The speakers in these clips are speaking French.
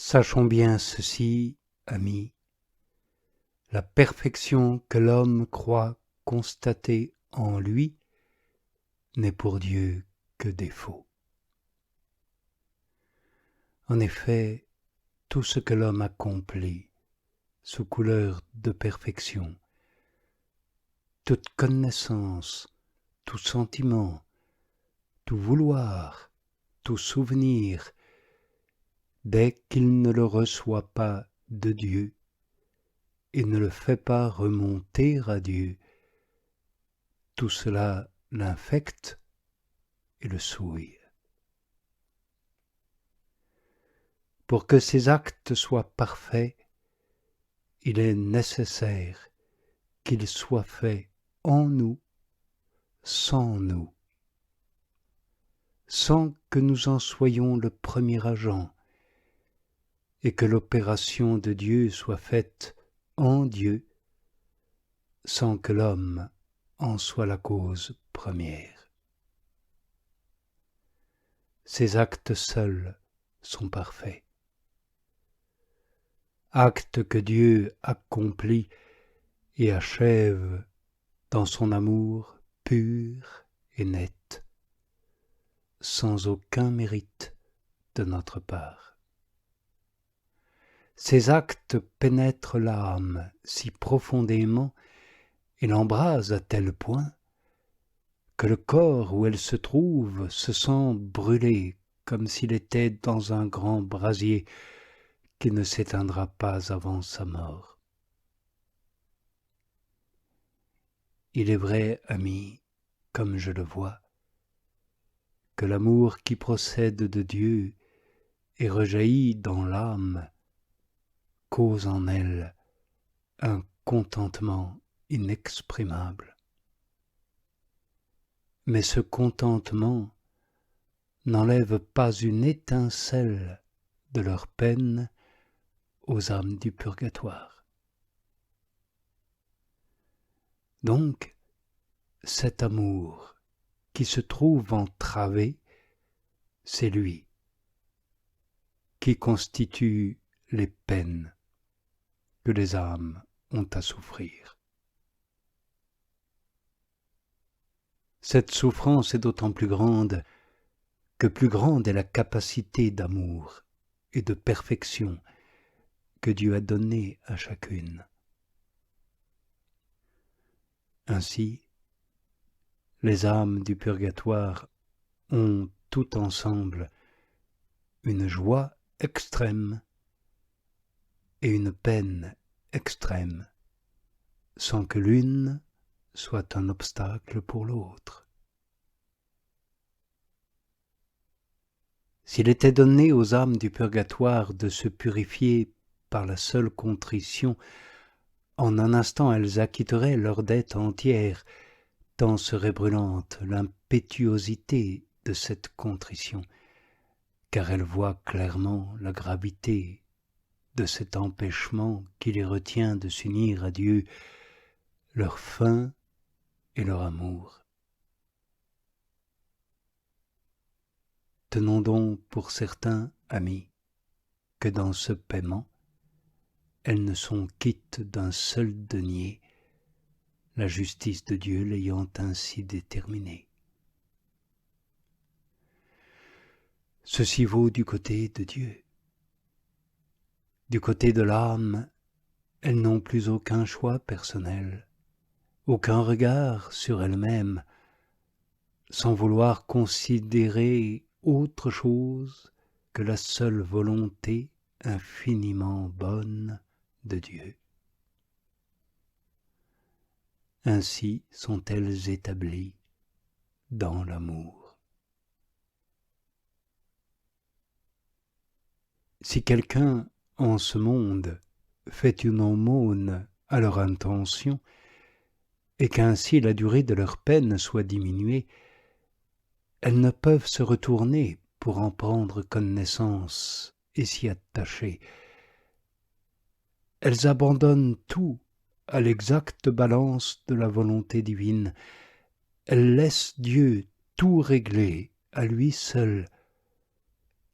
Sachons bien ceci, amis, la perfection que l'homme croit constater en lui n'est pour Dieu que défaut. En effet, tout ce que l'homme accomplit sous couleur de perfection, toute connaissance, tout sentiment, tout vouloir, tout souvenir, dès qu'il ne le reçoit pas de Dieu et ne le fait pas remonter à Dieu, tout cela l'infecte et le souille. Pour que ces actes soient parfaits, il est nécessaire qu'ils soient faits en nous, sans nous, sans que nous en soyons le premier agent, et que l'opération de Dieu soit faite en Dieu, sans que l'homme en soit la cause première. Ces actes seuls sont parfaits. Actes que Dieu accomplit et achève dans son amour pur et net, sans aucun mérite de notre part. Ces actes pénètrent l'âme si profondément et l'embrasent à tel point que le corps où elle se trouve se sent brûlé comme s'il était dans un grand brasier qui ne s'éteindra pas avant sa mort. Il est vrai, amis, comme je le vois, que l'amour qui procède de Dieu et rejaillit dans l'âme cause en elle un contentement inexprimable. Mais ce contentement n'enlève pas une étincelle de leur peine aux âmes du purgatoire. Donc, cet amour qui se trouve entravé, c'est lui qui constitue les peines que les âmes ont à souffrir. Cette souffrance est d'autant plus grande que plus grande est la capacité d'amour et de perfection que Dieu a donnée à chacune. Ainsi, les âmes du purgatoire ont tout ensemble une joie extrême et une peine extrême, sans que l'une soit un obstacle pour l'autre. S'il était donné aux âmes du purgatoire de se purifier par la seule contrition, en un instant elles acquitteraient leur dette entière, tant serait brûlante l'impétuosité de cette contrition, car elles voient clairement la gravité de cet empêchement qui les retient de s'unir à Dieu, leur fin et leur amour. Tenons donc pour certains, amis, que dans ce paiement, elles ne sont quittes d'un seul denier, la justice de Dieu l'ayant ainsi déterminé. Ceci vaut du côté de Dieu. Du côté de l'âme, elles n'ont plus aucun choix personnel, aucun regard sur elles-mêmes, sans vouloir considérer autre chose que la seule volonté infiniment bonne de Dieu. Ainsi sont-elles établies dans l'amour. Si quelqu'un en ce monde fait une aumône à leur intention, et qu'ainsi la durée de leur peine soit diminuée, elles ne peuvent se retourner pour en prendre connaissance et s'y attacher. Elles abandonnent tout à l'exacte balance de la volonté divine. Elles laissent Dieu tout régler à lui seul,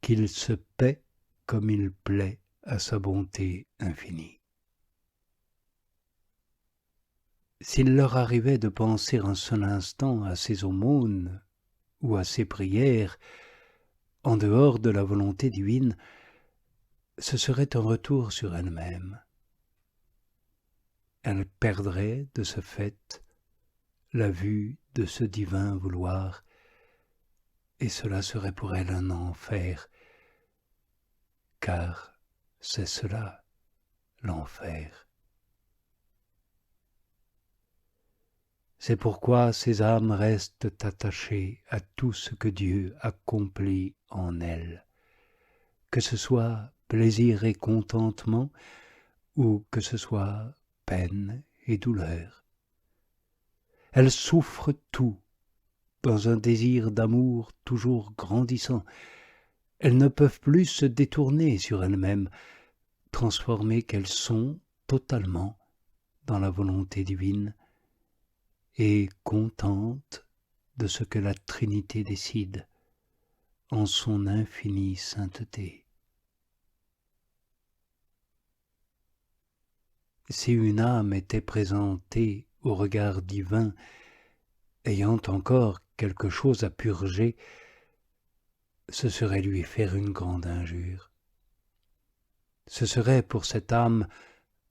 qu'il se paie comme il plaît à sa bonté infinie. S'il leur arrivait de penser un seul instant à ses aumônes ou à ses prières, en dehors de la volonté divine, ce serait un retour sur elle-même. Elle perdrait de ce fait la vue de ce divin vouloir, et cela serait pour elle un enfer, car c'est cela, l'enfer. C'est pourquoi ces âmes restent attachées à tout ce que Dieu accomplit en elles, que ce soit plaisir et contentement, ou que ce soit peine et douleur. Elles souffrent tout dans un désir d'amour toujours grandissant. Elles ne peuvent plus se détourner sur elles-mêmes, transformées qu'elles sont totalement dans la volonté divine et contentes de ce que la Trinité décide en son infinie sainteté. Si une âme était présentée au regard divin, ayant encore quelque chose à purger, ce serait lui faire une grande injure. Ce serait pour cette âme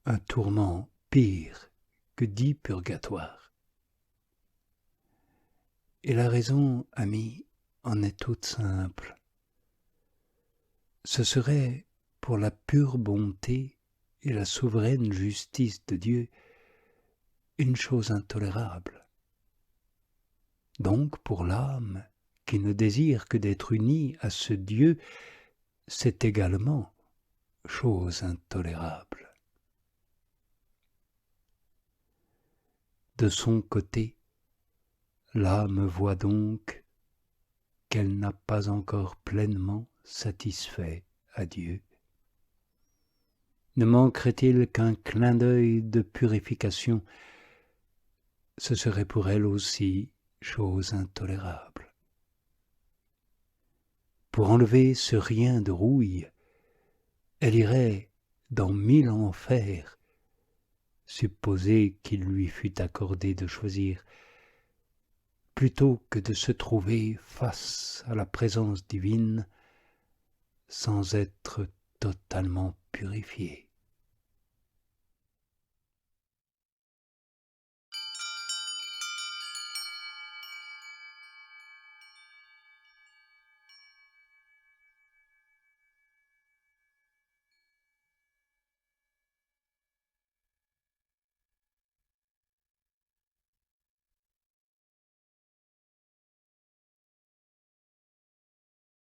un tourment pire que 10 purgatoires. Et la raison, amis, en est toute simple. Ce serait pour la pure bonté et la souveraine justice de Dieu une chose intolérable. Donc pour l'âme qui ne désire que d'être unie à ce Dieu, c'est également chose intolérable. De son côté, l'âme voit donc qu'elle n'a pas encore pleinement satisfait à Dieu. Ne manquerait-il qu'un clin d'œil de purification? Ce serait pour elle aussi chose intolérable. Pour enlever ce rien de rouille, elle irait dans 1000 enfers, supposé qu'il lui fût accordé de choisir, plutôt que de se trouver face à la présence divine sans être totalement purifiée.